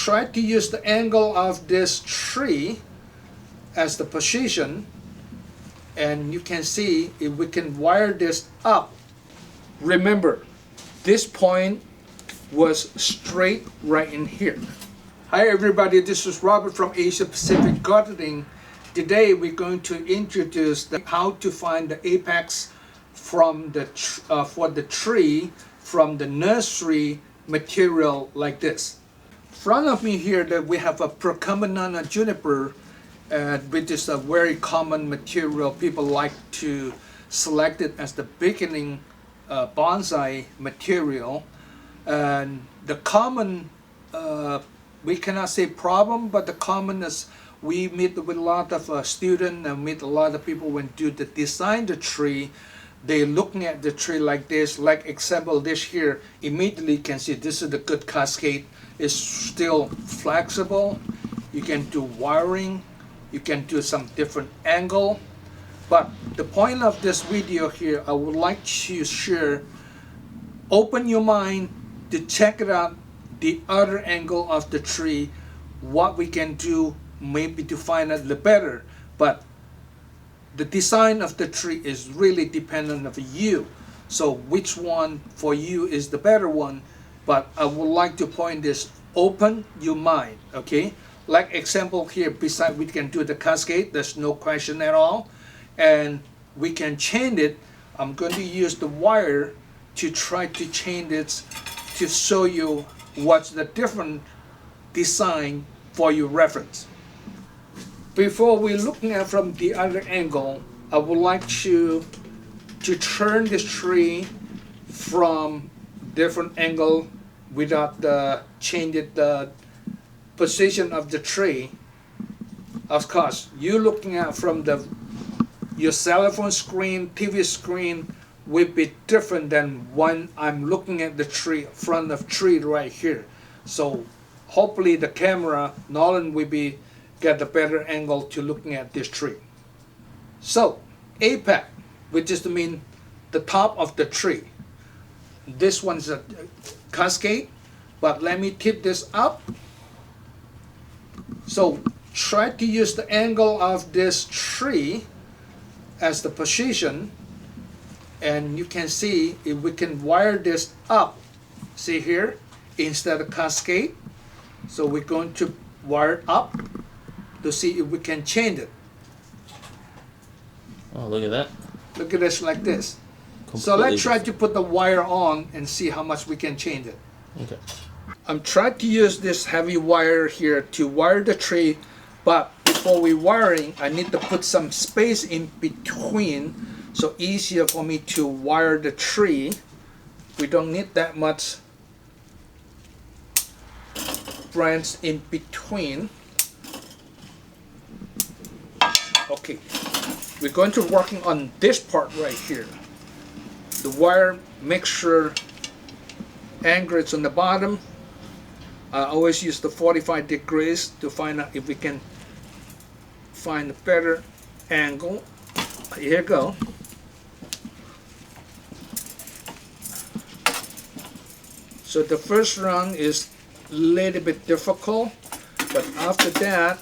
try to use the angle of this tree as the position, and you can see if we can wire this up. Remember, this point was straight right in here. Hi everybody, this is Robert from Asia Pacific Gardening. Today we're going to introduce how to find the apex from the for the tree from the nursery material like this. In front of me here that we have a procumbens juniper, which is a very common material. People like to select it as the beginning bonsai material. And the common, we cannot say problem, but the common is we meet with a lot of students and meet a lot of people when do the design the tree. They're looking at the tree like this, like example this here, immediately you can see this is the good cascade. It's still flexible. You can do wiring, you can do some different angle. But the point of this video here, I would like to share, open your mind to check it out, the other angle of the tree, what we can do maybe to find out the better. But the design of the tree is really dependent on you. So which one for you is the better one? But I would like to point this, open your mind, okay? Like example here, beside we can do the cascade, there's no question at all. And we can change it. I'm going to use the wire to try to change it to show you what's the different design for your reference. Before we're looking at from the other angle, I would like to turn this tree from different angle without changing the position of the tree. Of course, you're looking at from your cell phone screen, TV screen will be different than when I'm looking at the tree, front of tree right here. So hopefully the camera, Nolan will get a better angle to looking at this tree. So apex, which is the top of the tree. This one's a cascade, but let me tip this up. So try to use the angle of this tree as the position, and you can see if we can wire this up, see here, instead of cascade. So we're going to wire it up to see if we can change it. Oh, look at that. Look at this like this. Completely So let's try to put the wire on and see how much we can change it. Okay. I'm trying to use this heavy wire here to wire the tree, but before we wiring, I need to put some space in between, so easier for me to wire the tree. We don't need that much branch in between. Okay, we're going to working on this part right here. The wire, make sure anchor is on the bottom. I always use the 45 degrees to find out if we can find a better angle. Here you go. So the first round is a little bit difficult, but after that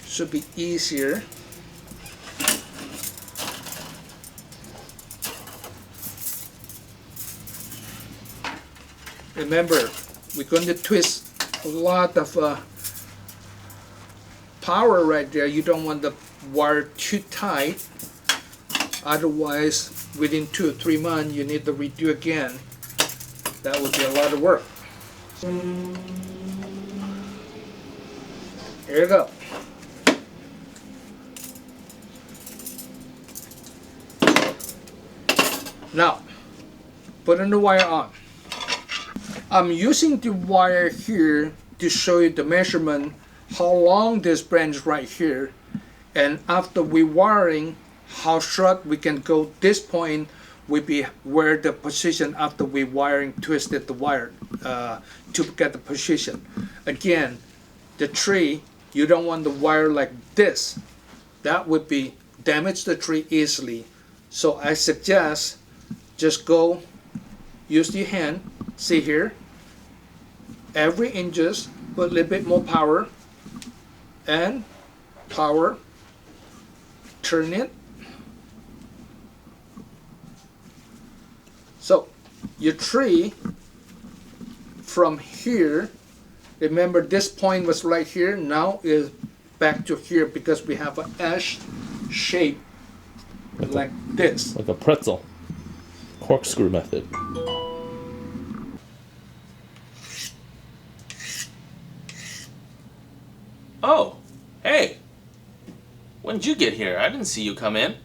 should be easier. Remember, we're going to twist a lot of power right there. You don't want the wire too tight, otherwise within 2 or 3 months you need to redo again. That would be a lot of work. Here you go. Now, putting the wire on. I'm using the wire here to show you the measurement, how long this branch right here, and after we wiring, how short we can go. This point will be where the position after we wiring twisted the wire to get the position. Again, the tree, you don't want the wire like this. That would be damage the tree easily. So I suggest just go use your hand, see here, every inches, put a little bit more power, and power, turn it. So your tree from here, remember this point was right here, now is back to here because we have an S shape like this. Like a pretzel. Corkscrew method. Oh, hey. When did you get here? I didn't see you come in.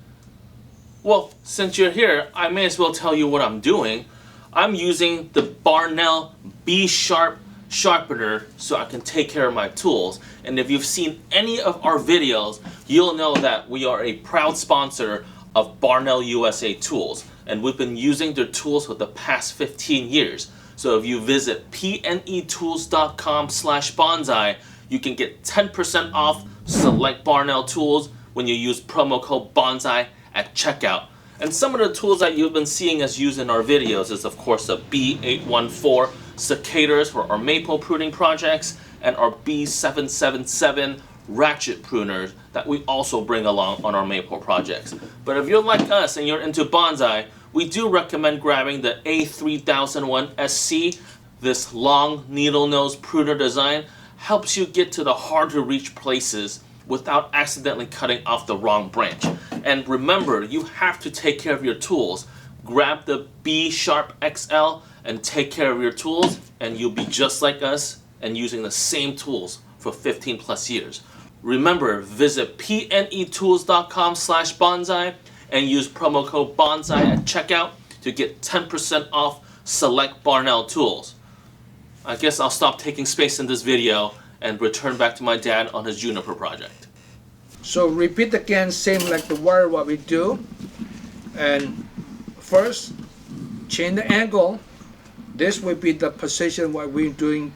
Well, since you're here, I may as well tell you what I'm doing. I'm using the Barnell B-sharp sharpener so I can take care of my tools. And if you've seen any of our videos, you'll know that we are a proud sponsor of Barnell USA Tools. And we've been using their tools for the past 15 years. So if you visit pnetools.com/bonsai, you can get 10% off select Barnell tools when you use promo code Bonsai at checkout. And some of the tools that you've been seeing us use in our videos is of course the B814 cicadas for our maple pruning projects and our B777 ratchet pruners that we also bring along on our maple projects. But if you're like us and you're into bonsai, we do recommend grabbing the A3001 SC. This long needle nose pruner design helps you get to the hard to reach places without accidentally cutting off the wrong branch. And remember, you have to take care of your tools. Grab the B-sharp XL and take care of your tools, and you'll be just like us and using the same tools for 15 plus years. Remember, visit pnetools.com/bonsai and use promo code Bonsai at checkout to get 10% off select Barnell tools. I guess I'll stop taking space in this video and return back to my dad on his juniper project. So repeat again, same like the wire what we do. And first, change the angle. This will be the position what we're doing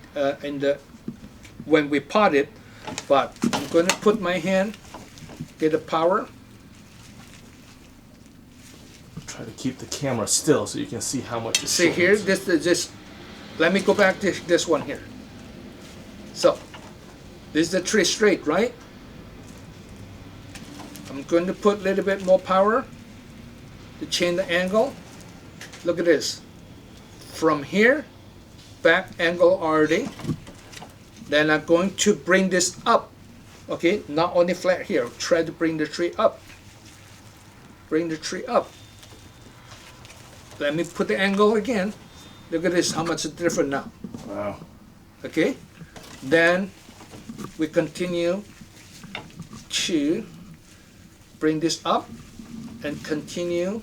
when we pot it. But I'm going to put my hand, get the power. Try to keep the camera still so you can see how much it's See here, this. Let me go back to this one here. So, this is the tree straight, right? I'm going to put a little bit more power to change the angle. Look at this. From here, back angle already. Then I'm going to bring this up. Okay, not only flat here. Try to bring the tree up. Bring the tree up. Let me put the angle again. Look at this, how much it's different now. Wow. Okay, then we continue to bring this up and continue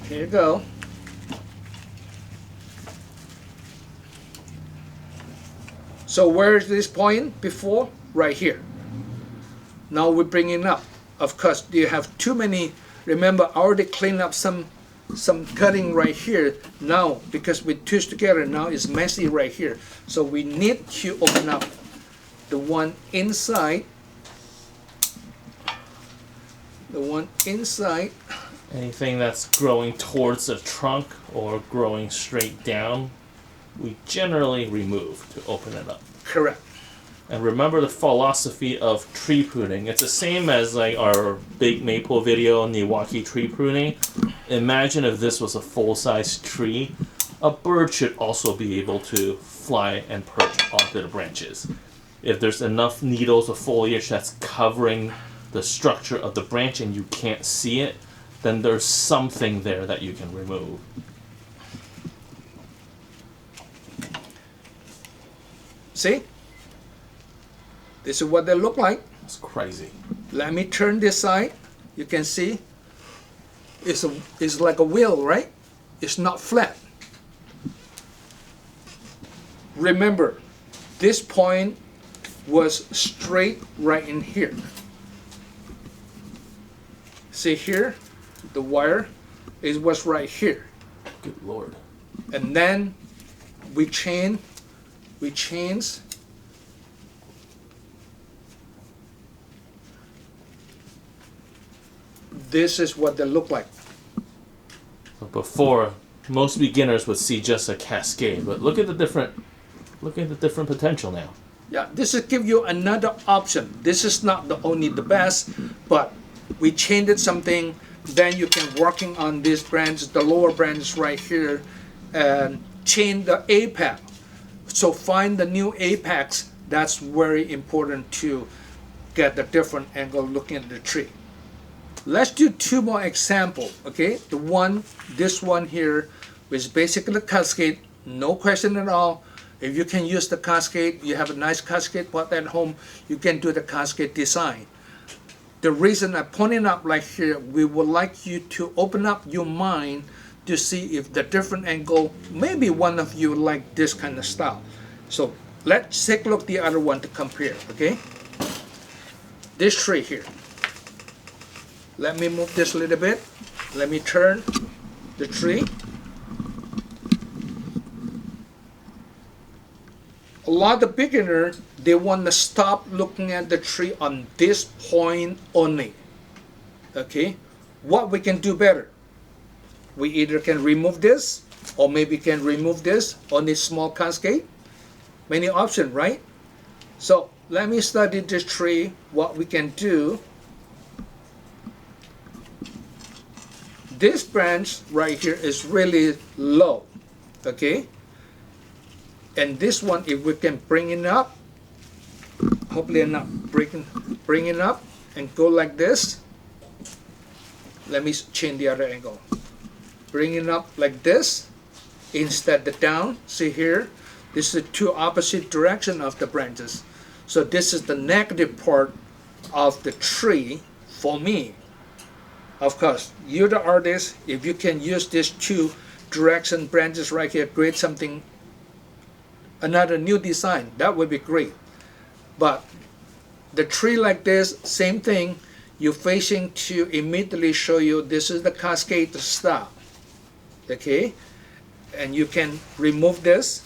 here you go. So where is this point before? Right here. Now we're bringing up. Of course, you have too many. Remember, I already cleaned up some cutting right here. Now, because we twist together, now it's messy right here. So we need to open up the one inside. The one inside. Anything that's growing towards the trunk or growing straight down, we generally remove to open it up. Correct. And remember the philosophy of tree pruning. It's the same as like our big maple video on Milwaukee tree pruning. Imagine if this was a full-size tree. A bird should also be able to fly and perch onto the branches. If there's enough needles of foliage that's covering the structure of the branch and you can't see it, then there's something there that you can remove. See? This is what they look like. It's crazy. Let me turn this side. You can see it's like a wheel, right? It's not flat. Remember, this point was straight right in here. See here? The wire, it was right here. Good Lord. And then we change this is what they look like. So before, most beginners would see just a cascade, but look at the different potential now. Yeah, this is give you another option. This is not the best, but we changed something. Then you can working on this branch, the lower branch right here, and change the apex. So find the new apex. That's very important to get the different angle looking at the tree. Let's do two more examples. Okay, this one here is basically cascade. No question at all. If you can use the cascade, you have a nice cascade pot at home, you can do the cascade design. The reason I pointed up like here, we would like you to open up your mind to see if the different angle, maybe one of you like this kind of style. So let's take a look at the other one to compare, okay? This tree here. Let me move this a little bit. Let me turn the tree. A lot of beginners, they want to stop looking at the tree on this point only. Okay, what we can do better? We either can remove this, or maybe can remove this on this small cascade. Many options, right? So let me study this tree. What we can do. This branch right here is really low. Okay. And this one, if we can bring it up, hopefully I'm not bring it up and go like this. Let me change the other angle. Bring it up like this instead of down. See here, this is the two opposite direction of the branches. So this is the negative part of the tree for me. Of course, you're the artist. If you can use these two direction branches right here, create something, another new design, that would be great. But the tree like this, same thing, you're facing to immediately show you this is the cascade style. Okay, and you can remove this,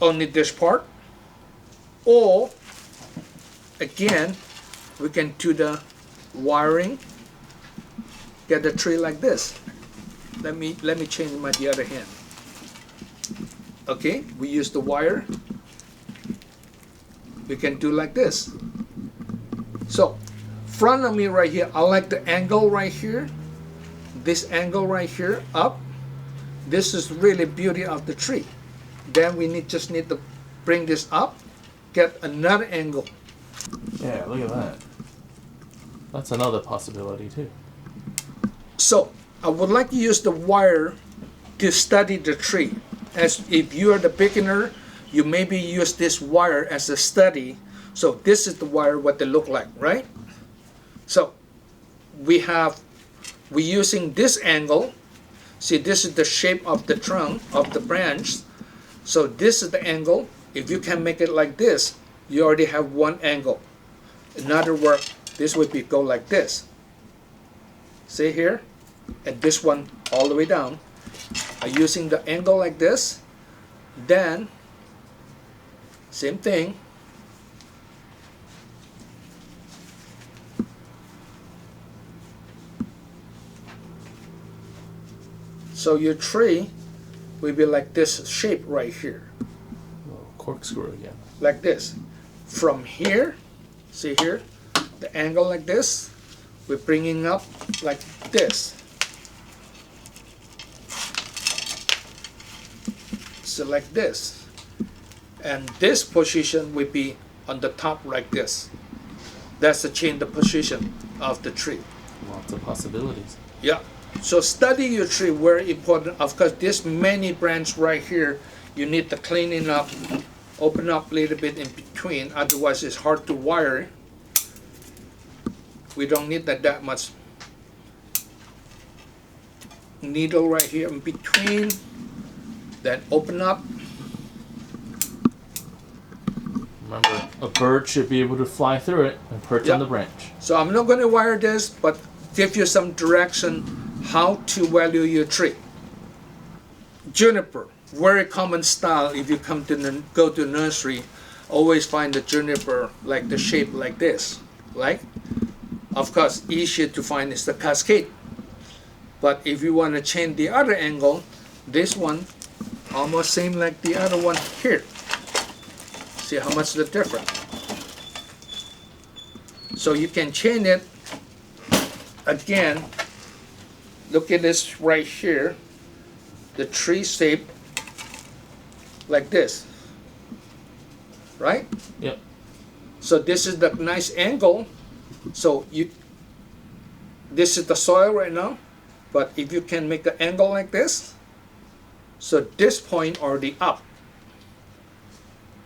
only this part, or again we can do the wiring, get the tree like this. Let me change the other hand. Okay, we use the wire. We can do like this. So, front of me right here, I like the angle right here. This angle right here, up. This is really beauty of the tree. Then we just need to bring this up, get another angle. Yeah, look at that. That's another possibility too. So, I would like to use the wire to study the tree. As if you are the beginner, you maybe use this wire as a study. So this is the wire, what they look like, right? So we're using this angle. See, this is the shape of the trunk of the branch. So this is the angle. If you can make it like this, you already have one angle. In other words, this would be go like this. See here? And this one all the way down. Using the angle like this, then same thing. So your tree will be like this shape right here. Corkscrew again. Like this. From here, see here, the angle like this, we're bringing up like this. So like this, and this position will be on the top like this. That's to change the position of the tree. Lots of possibilities. Yeah. So study your tree, very important. Of course, this many branch right here, you need to clean it up, open up a little bit in between. Otherwise, it's hard to wire. We don't need that much needle right here in between. Then open up. Remember, a bird should be able to fly through it and perch on the branch. So I'm not going to wire this, but give you some direction how to value your tree. Juniper, very common style. If you go to nursery, always find the juniper like the shape like this, like Of course, easier to find is the cascade. But if you want to change the other angle, this one almost same like the other one here. See how much the difference. So you can change it again. Look at this right here, the tree shape like this, right? Yep. So this is the nice angle. So this is the soil right now, but if you can make the angle like this, so this point already up,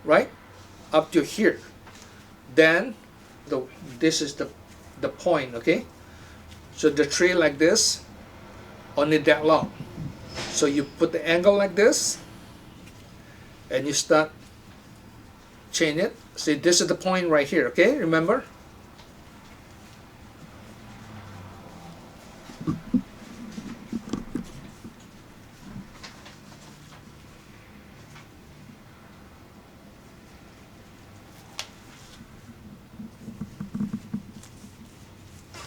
right? Up to here. Then this is the point, okay? So the tree like this, only that long. So you put the angle like this, and you start chain it. See, this is the point right here, okay? Remember?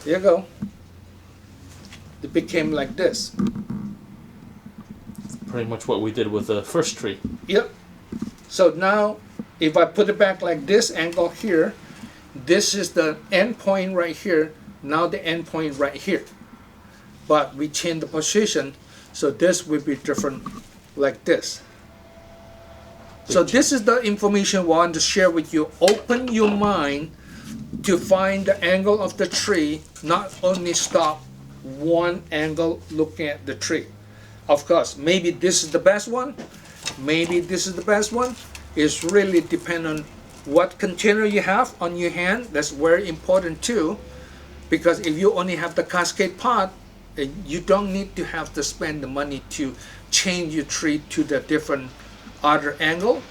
There you go. It became like this. Pretty much what we did with the first tree. Yep. So now, if I put it back like this angle here, this is the end point right here. Now the end point right here. But we change the position, so this will be different like this. So this is the information I want to share with you. Open your mind to find the angle of the tree, not only stop one angle looking at the tree. Of course, maybe this is the best one, maybe this is the best one. It's really depend on what container you have on your hand. That's very important too, because if you only have the cascade pot, you don't need to have to spend the money to change your tree to the different other angle.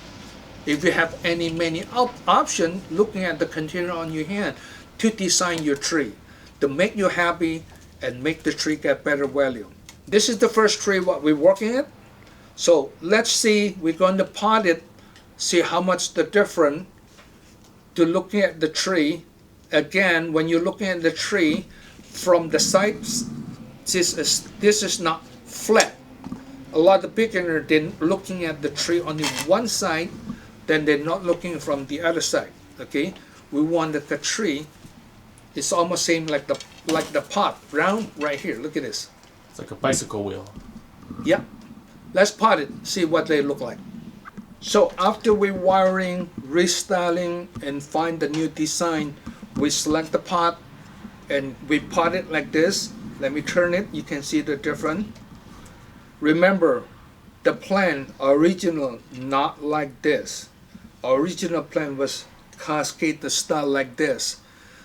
If you have many options looking at the container on your hand to design your tree, to make you happy and make the tree get better value. This is the first tree what we're working at. So let's see, we're going to pot it, see how much the difference to looking at the tree. Again, when you're looking at the tree from the sides, this is not flat. A lot of beginners, they're looking at the tree on the one side, then they're not looking from the other side. Okay, we want that the tree is almost same like the pot, round right here. Look at this. It's like a bicycle wheel. Yeah, let's pot it, see what they look like. So after we wiring, restyling, and find the new design, we select the pot and we pot it like this. Let me turn it. You can see the difference. Remember, the plan original not like this. Original plan was cascade the style like this.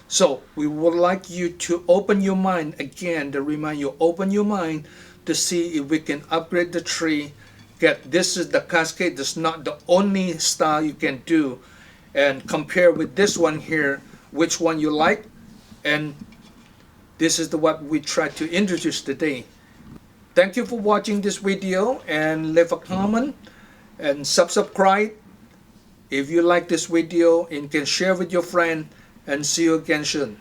So we would like you to open your mind again, to remind you, open your mind to see if we can upgrade the tree. This is the cascade. This is not the only style you can do, and compare with this one here, which one you like. And this is what we try to introduce today. Thank you for watching this video, and leave a comment and subscribe if you like this video, and can share with your friend, and see you again soon.